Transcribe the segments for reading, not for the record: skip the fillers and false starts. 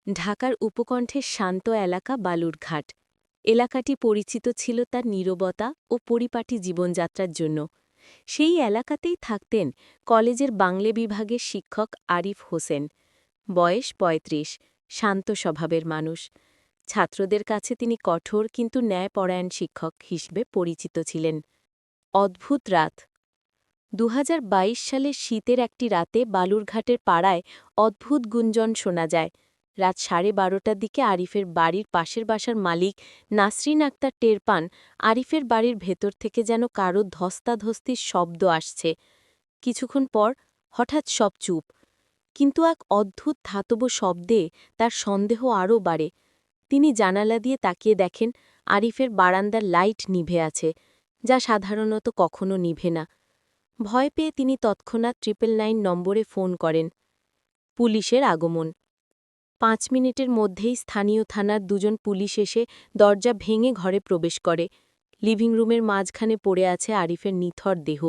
ঢাকার উপকণ্ঠের শান্ত এলাকা বালুরঘাট। এলাকাটি পরিচিত ছিল তার নীরবতা ও পরিপাটি জীবনযাত্রার জন্য। সেই এলাকাতেই থাকতেন কলেজের বাংলা বিভাগের শিক্ষক আরিফ হোসেন। বয়স ৩৫, শান্ত স্বভাবের মানুষ। ছাত্রদের কাছে তিনি কঠোর কিন্তু ন্যায়পরায়ণ শিক্ষক হিসেবে পরিচিত ছিলেন। অদ্ভুত রাত। ২০২২ সালের শীতের একটি রাতে বালুরঘাটের পাড়ায় অদ্ভুত গুঞ্জন শোনা যায়। রাত 12:30টার দিকে আরিফের বাড়ির পাশের বাসার মালিক নাসরিন আক্তার টের পান আরিফের বাড়ির ভেতর থেকে যেন কারো ধস্তাধস্তির শব্দ আসছে। কিছুক্ষণ পর হঠাৎ সব চুপ, কিন্তু এক অদ্ভুত ধাতব শব্দে তার সন্দেহ আরও বাড়ে। তিনি জানালা দিয়ে তাকিয়ে দেখেন আরিফের বারান্দার লাইট নিভে আছে, যা সাধারণত কখনো নিভে না। ভয় পেয়ে তিনি তৎক্ষণাৎ 999 নম্বরে ফোন করেন। পুলিশের আগমন। ৫ মিনিটের মধ্যেই স্থানীয় থানার দুজন পুলিশ এসে দরজা ভেঙে ঘরে প্রবেশ করে। লিভিং রুমের মাঝখানে পড়ে আছে আরিফের নিথর দেহ,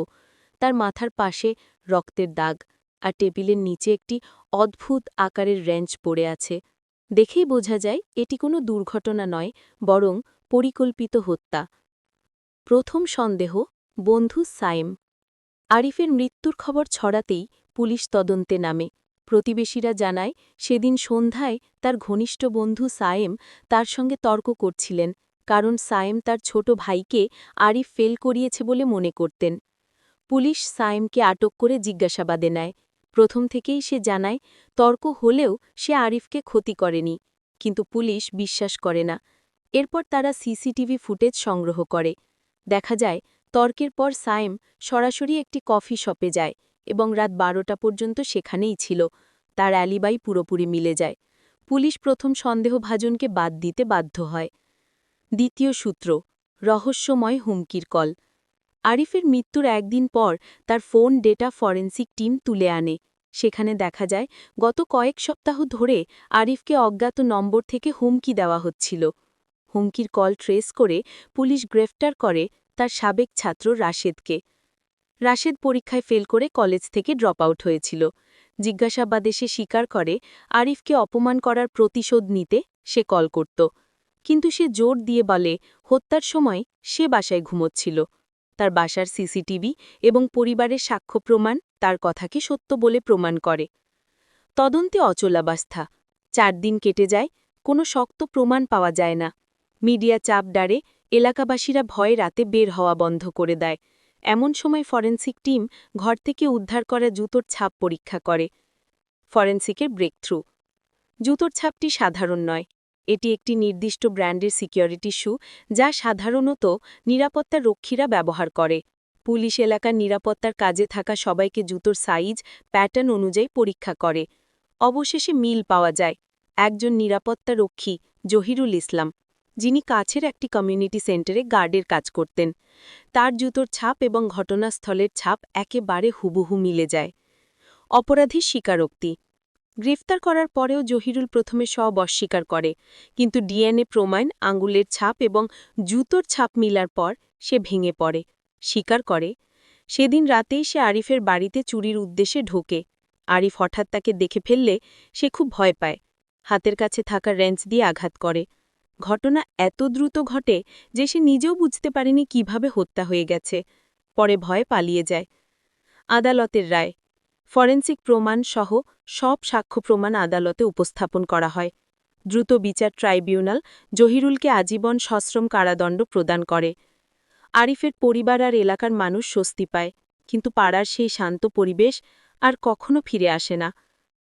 তার মাথার পাশে রক্তের দাগ, আর টেবিলের নিচে একটি অদ্ভুত আকারের রেঞ্চ পড়ে আছে। দেখেই বোঝা যায় এটি কোনো দুর্ঘটনা নয়, বরং পরিকল্পিত হত্যা। প্রথম সন্দেহ, বন্ধু সাইম। আরিফের মৃত্যুর খবর ছড়াতেই পুলিশ তদন্তে নামে। প্রতিবেশীরা জানায় সেদিন সন্ধ্যায় তার ঘনিষ্ঠ বন্ধু সায়েম তার সঙ্গে তর্ক করছিলেন, কারণ সায়েম তার ছোট ভাইকে আরিফ ফেল করিয়েছে বলে মনে করতেন। পুলিশ সায়েমকে আটক করে জিজ্ঞাসাবাদে নেয়। প্রথম থেকেই সে জানায় তর্ক হলেও সে আরিফকে ক্ষতি করেনি, কিন্তু পুলিশ বিশ্বাস করে না। এরপর তারা সিসিটিভি ফুটেজ সংগ্রহ করে। দেখা যায় তর্কের পর সায়েম সরাসরি একটি কফি শপে যায় এবং রাত 12টা পর্যন্ত সেখানেই ছিল। তার অ্যালিবাই পুরোপুরি মিলে যায়। পুলিশ প্রথম সন্দেহভাজনকে বাদ দিতে বাধ্য হয়। দ্বিতীয় সূত্র, রহস্যময় হুমকির কল। আরিফের মৃত্যুর একদিন পর তার ফোন ডেটা ফরেন্সিক টিম তুলে আনে। সেখানে দেখা যায় গত কয়েক সপ্তাহ ধরে আরিফকে অজ্ঞাত নম্বর থেকে হুমকি দেওয়া হচ্ছিল। হুমকির কল ট্রেস করে পুলিশ গ্রেফতার করে তার সাবেক ছাত্র রাশেদকে। রাশেদ পরীক্ষায় ফেল করে কলেজ থেকে ড্রপ আউট হয়েছিল। জিজ্ঞাসাবাদে সে স্বীকার করে আরিফকে অপমান করার প্রতিশোধ নিতে সে কল করত, কিন্তু সে জোর দিয়ে বলে হত্যার সময় সে বাসায় ঘুমোচ্ছিল। তার বাসার সিসিটিভি এবং পরিবারের সাক্ষ্য প্রমাণ তার কথাকে সত্য বলে প্রমাণ করে। তদন্তে অচলাবস্থা। 4 দিন কেটে যায়, কোনো শক্ত প্রমাণ পাওয়া যায় না। মিডিয়া চাপ ডারে এলাকাবাসীরা ভয়ে রাতে বের হওয়া বন্ধ করে দেয়। এমন সময় ফরেন্সিক টিম ঘর থেকে উদ্ধার করা জুতোর ছাপ পরীক্ষা করে। ফরেন্সিকের ব্রেকথ্রু। জুতোর ছাপটি সাধারণ নয়, এটি একটি নির্দিষ্ট ব্র্যান্ডের সিকিউরিটি শু, যা সাধারণত নিরাপত্তা রক্ষীরা ব্যবহার করে। পুলিশ এলাকার নিরাপত্তার কাজে থাকা সবাইকে জুতোর সাইজ, প্যাটার্ন অনুযায়ী পরীক্ষা করে। অবশেষে মিল পাওয়া যায়। একজন নিরাপত্তা রক্ষী, জহিরুল ইসলাম, যিনি কাছের একটি কমিউনিটি সেন্টারে গার্ডের কাজ করতেন। তার জুতোর ছাপ এবং ঘটনাস্থলের ছাপ একেবারে হুবহু মিলে যায়। অপরাধীর স্বীকারোক্তি। গ্রেফতার করার পরেও জহিরুল প্রথমে সব অস্বীকার করে, কিন্তু ডিএনএ প্রমাণ, আঙুলের ছাপ এবং জুতোর ছাপ মিলার পর সে ভেঙে পড়ে। স্বীকার করে সেদিন রাতেই সে আরিফের বাড়িতে চুরির উদ্দেশ্যে ঢোকে। আরিফ হঠাৎ তাকে দেখে ফেললে সে খুব ভয় পায়। হাতের কাছে থাকা রেঞ্চ দিয়ে আঘাত করে। ঘটনা এত দ্রুত ঘটে যে সে নিজেও বুঝতে পারেনি কিভাবে হত্যা হয়ে গেছে। পরে ভয়ে পালিয়ে যায়। আদালতের রায়। ফরেন্সিক প্রমাণ সহ সব সাক্ষ্য প্রমাণ আদালতে উপস্থাপন করা হয়। দ্রুত বিচার ট্রাইব্যুনাল জহিরুলকে আজীবন সশ্রম কারাদণ্ড প্রদান করে। আরিফের পরিবার আর এলাকার মানুষ স্বস্তি পায়, কিন্তু পাড়ার সেই শান্ত পরিবেশ আর কখনো ফিরে আসে না।